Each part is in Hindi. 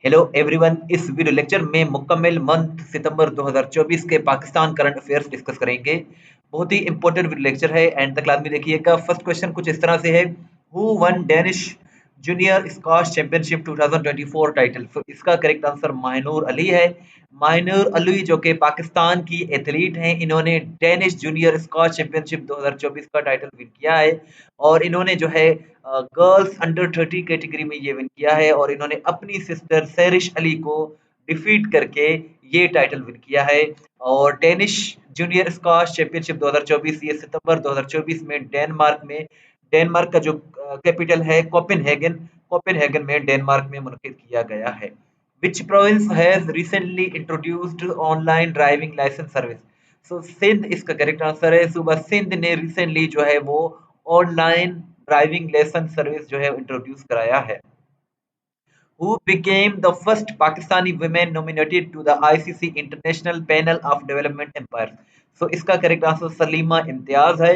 हेलो एवरीवन, इस वीडियो लेक्चर में मुकम्मल मंथ सितंबर 2024 के पाकिस्तान करंट अफेयर्स डिस्कस करेंगे। बहुत ही इंपॉर्टेंट वीडियो लेक्चर है, एंड तक लाजमी देखिएगा। फर्स्ट क्वेश्चन कुछ इस तरह से है, who one Danish junior squash championship 2024 title. तो इसका करेक्ट आंसर माहिनूर अली है। माहिनूर अली जो कि पाकिस्तान की एथलीट हैं, इन्होंने डेनिश जूनियर स्क्वाश चैंपियनशिप 2024 का टाइटल विन किया है। और इन्होंने जो है गर्ल्स अंडर 30 कैटेगरी में ये विन किया है, और इन्होंने अपनी सिस्टर सैरिश अली को डिफीट करके ये टाइटल विन किया है। और डेनिश जूनियर स्क्वाश चैंपियनशिप 2024 ये सितंबर 2024 में डेनमार्क का जो कैपिटल है कोपेनहेगन में डेनमार्क में मुनक्किद किया गया है। Which province has recently introduced online driving licence service. So Sindh इसका करेक्ट आंसर है। सुबह सिंध ने रिसेंटली जो है वो ऑनलाइन ड्राइविंग लाइसेंस सर्विस जो है इंट्रोड्यूस कराया है। Who became the first Pakistani women nominated to the ICC International Panel of Development Empires? So इसका करेक्ट आंसर सलीमा इम्तियाज है।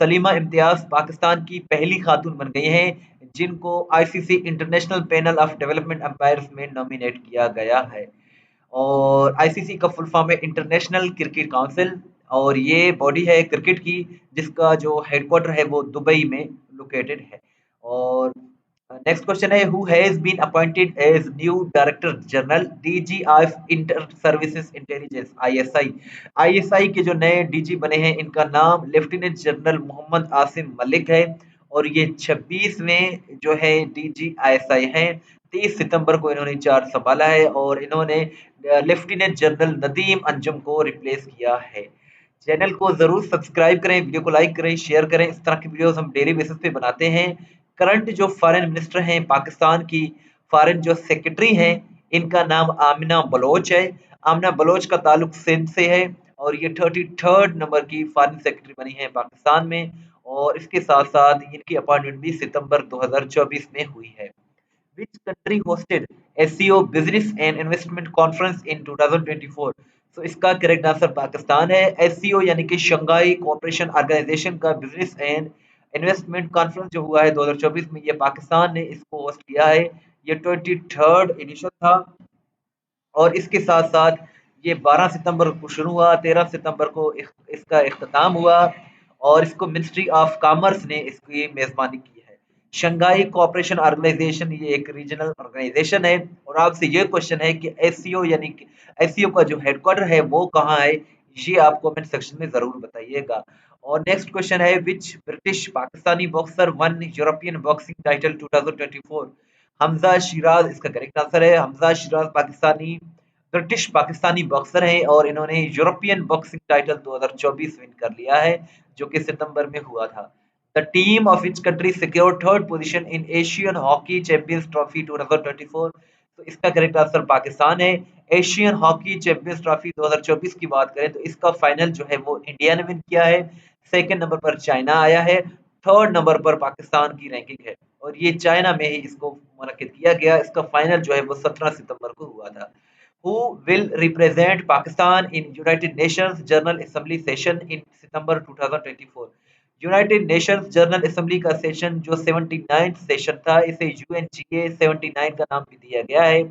सलीमा इम्तियाज पाकिस्तान की पहली खातून बन गई हैं जिनको ICC international panel of development umpires में नॉमिनेट किया गया है। और आईसीसी का फुल फॉर्म है इंटरनेशनल क्रिकेट काउंसिल, और ये बॉडी है क्रिकेट की जिसका जो हेडक्वार्टर है वो दुबई में लोकेटेड है। और नेक्स्ट क्वेश्चन है, who has been appointed as new director general DG of Inter Services Intelligence ISI. ISI के जो नए डीजी बने हैं इनका नाम लेफ्टिनेंट जनरल मोहम्मद आसिम मलिक है, और ये 26वें जो है डीजी आईएसआई हैं। 30 सितंबर को इन्होंने चार्ज संभाला है, और इन्होंने लेफ्टिनेंट जनरल नदीम अंजुम को रिप्लेस किया है। चैनल को जरूर सब्सक्राइब करें, वीडियो को लाइक करें, शेयर करें। इस तरह की वीडियोस हम डेली बेसिस पे बनाते हैं। करंट जो फॉरेन मिनिस्टर हैं पाकिस्तान की, फॉरेन जो सेक्रेटरी हैं, इनका नाम आमिना बलोच है। आमिना बलोच का ताल्लुक सिंध से है, और ये 33rd नंबर की फॉरेन सेक्रेटरी बनी है पाकिस्तान में। और इसके साथ साथ इनकी अपॉइंटमेंट भी सितंबर 2024 में हुई है। Which country hosted SCO Business and Investment Conference in 2024? So इसका करेक्ट आंसर पाकिस्तान है। SCO यानी कि शंघाई कोऑपरेशन ऑर्गेनाइजेशन का बिजनेस एंड इन्वेस्टमेंट कॉन्फ्रेंस जो हुआ है 2024 में, ये पाकिस्तान ने इसको होस्ट किया है। ये 23rd एडिशन था, और इसके साथ साथ ये 12 सितंबर को शुरू हुआ, 13 सितंबर को इसका इख्तिताम हुआ, और इसको मिनिस्ट्री ऑफ कॉमर्स ने इसकी मेजबानी की है। शंघाई कोऑपरेशन ऑर्गेनाइजेशन ये एक रीजनल ऑर्गेनाइजेशन है। और आपसे ये क्वेश्चन है कि एससीओ यानी कि एससीओ का जो हेडक्वार्टर है वो कहाँ है, ये आप कमेंट सेक्शन में जरूर बताइएगा। और नेक्स्ट क्वेश्चन है, विच British Pakistani boxer one European boxing title 2024? Hamza Siraj इसका करेक्ट आंसर है। हमजा शिराज ब्रिटिश पाकिस्तानी बॉक्सर हैं, और इन्होंने यूरोपियन बॉक्सिंग टाइटल 2024 विन कर लिया है, जो कि सितंबर में हुआ था। The team of which country secured third position in Asian hockey champions trophy 2024? तो इसका करेक्ट आंसर पाकिस्तान है। एशियन हॉकी चैंपियंस ट्रॉफी 2024 की बात करें तो इसका फाइनल जो है वो इंडिया ने विन किया है। सेकंड नंबर पर चाइना आया है, थर्ड नंबर पर पाकिस्तान की रैंकिंग है, और ये चाइना में ही इसको मुनक्किद किया गया। इसका फाइनल जो है वो 17 सितंबर को हुआ था। Who will represent Pakistan in United Nations General Assembly session in September 2024? United Nations general assembly का सेशन जो 79th सेशन था, इसे यूएनजीए 79 का नाम भी दिया गया है।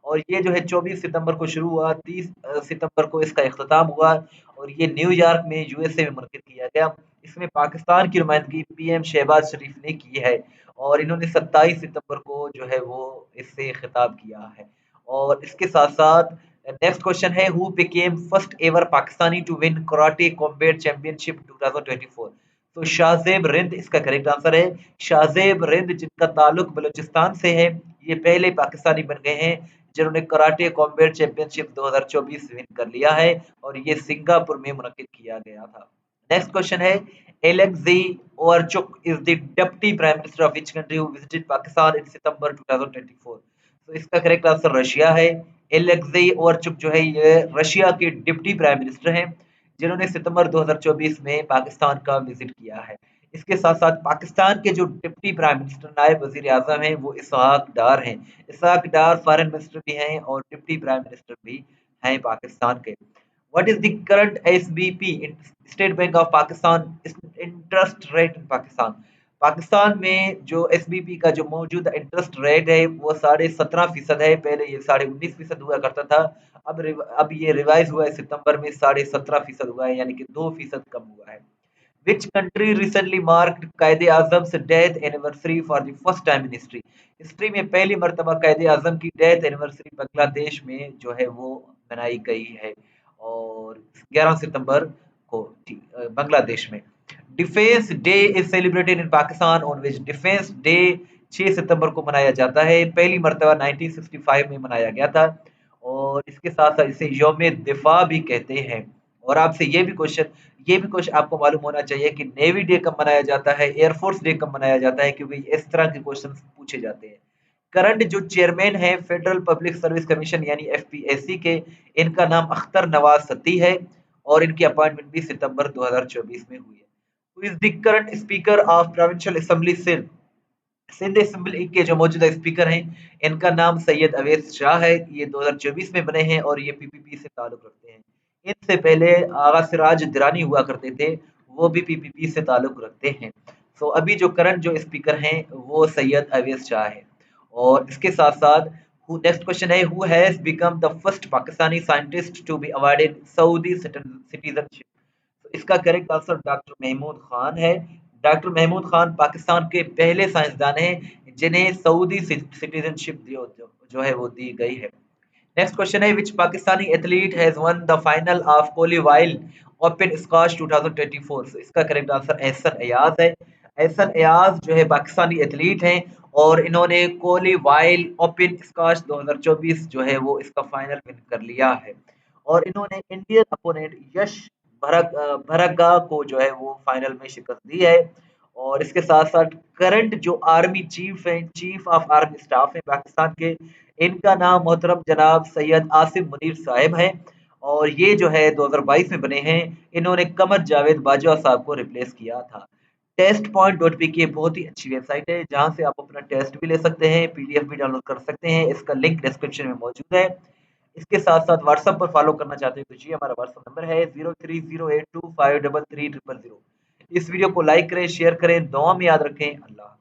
और ये जो है 24 सितंबर को शुरू हुआ, 30 सितंबर को इसका इख्तिताम हुआ, और ये न्यूयॉर्क में यूएसए में मुनक्किद किया गया। इसमें पाकिस्तान की नुमाइंदगी पीएम शहबाज शरीफ ने की है, और इन्होंने 27 सितंबर को जो है वो इससे खिताब किया है। और इसके साथ साथ नेक्स्ट क्वेश्चन है, who became first ever Pakistani to win karate combat championship 2024? तो शाहजेब रिंद इसका करेक्ट आंसर है। शाहजेब रिंद जिनका ताल्लुक बलूचिस्तान से है, ये पहले पाकिस्तानी बन गए हैं जिन्होंने कराटे कॉम्बैट चैंपियनशिप 2024 विन कर लिया है, और ये सिंगापुर में मुनक्किद किया गया था। नेक्स्ट क्वेश्चन है, Alexei Overchuk is the deputy prime minister of which country who visited Pakistan in September 2024? तो इसका करेक्ट आंसर रशिया है। एलेक्सी ओवरचुक जो है ये रशिया के डिप्टी प्राइम मिनिस्टर हैं, जिन्होंने सितंबर 2024 में पाकिस्तान का विजिट किया है। इसके साथ साथ पाकिस्तान के जो डिप्टी प्राइम मिनिस्टर नायब वजीर आजम हैं वो इसहाक डार हैं। इसहाक डार फॉरेन मिनिस्टर भी हैं और डिप्टी प्राइम मिनिस्टर भी हैं पाकिस्तान के। What is the current SBP state bank of Pakistan interest rate in Pakistan? Pakistan में जो एसबीपी का जो मौजूदा इंटरेस्ट रेट है वो 17.5% है। पहले ये 19.5% हुआ करता था। अब ये रिवाइज हुआ है, सितंबर में 17.5% हुआ है, यानी कि 2% कम हुआ है। Which country recently marked कायदे आजम से death anniversary for the first time in history? History में पहली मर्तबा कायदे आजम की डेथ एनिवर्सरी बांग्लादेश में जो है वो मनाई गई है, और 11 सितंबर को बांग्लादेश में। Defence day is celebrated in Pakistan on which? Defence day 6 सितंबर को मनाया जाता है। पहली मर्तबा 1965 में मनाया गया था, और इसके साथ साथ इसे यौम दिफा भी कहते हैं। और आपसे ये भी क्वेश्चन आपको मालूम होना चाहिए कि नेवी डे कब मनाया जाता है, एयरफोर्स डे कब मनाया जाता है, क्योंकि इस तरह के क्वेश्चन पूछे जाते हैं। करंट जो चेयरमैन है फेडरल पब्लिक सर्विस कमीशन यानी एफपीएससी के, इनका नाम अख्तर नवाज सत्ती है, और इनकी अपॉइंटमेंट भी सितंबर 2024 में हुई है। Who is the current speaker of provincial assembly Sindh? Sindh assembly के जो मौजूदा स्पीकर हैं, इनका नाम सैयद अवैस शाह है। ये 2024 में बने हैं, और ये पीपीपी से ताल्लुक रखते हैं। इनसे पहले आगा सिराज दुरानी हुआ करते थे, वो भी पीपीपी से ताल्लुक रखते हैं। सो अभी जो करंट जो स्पीकर हैं वो सैयद अवैस शाह है। और इसके साथ साथ नेक्स्ट क्वेश्चन है, who has become the first Pakistani scientist to be awarded Saudi citizenship? इसका correct answer doctor Mahmood Khan है। डॉक्टर महमूद खान पाकिस्तान के पहले साइंसदान हैं जिन्हें सऊदी सिटीजनशिप जो है वो दी गई है। नेक्स्ट क्वेश्चन है, which Pakistani athlete has won the final of Coliwile open squash 2024? So, इसका करेक्ट आंसर एहसन अयाज है। एहसन अयाज जो है पाकिस्तानी एथलीट हैं, और इन्होंने कोलीवाइल ओपन स्क्वाश 2024 जो है वो इसका फाइनल विन कर लिया है, और इन्होंने इंडियन अपोनेंट यश भरगा को जो है वो फाइनल में शिकस्त दी है। और इसके साथ साथ करंट जो आर्मी चीफ हैं, चीफ ऑफ आर्मी स्टाफ हैं पाकिस्तान के, इनका नाम मोहतरम जनाब सैयद आसिम मुनीर साहिब है, और ये जो है 2022 में बने हैं। इन्होंने कमर जावेद बाजवा साहब को रिप्लेस किया था। टेस्ट पॉइंट डॉट पी की बहुत ही अच्छी वेबसाइट है, जहां से आप अपना टेस्ट भी ले सकते हैं, पीडीएफ भी डाउनलोड कर सकते हैं। इसका लिंक डिस्क्रिप्शन में मौजूद है। इसके साथ साथ व्हाट्सएप पर फॉलो करना चाहते हैं तो जी हमारा व्हाट्सएप नंबर है 0308253300। इस वीडियो को लाइक करें, शेयर करें, दुआ में याद रखें। अल्लाह।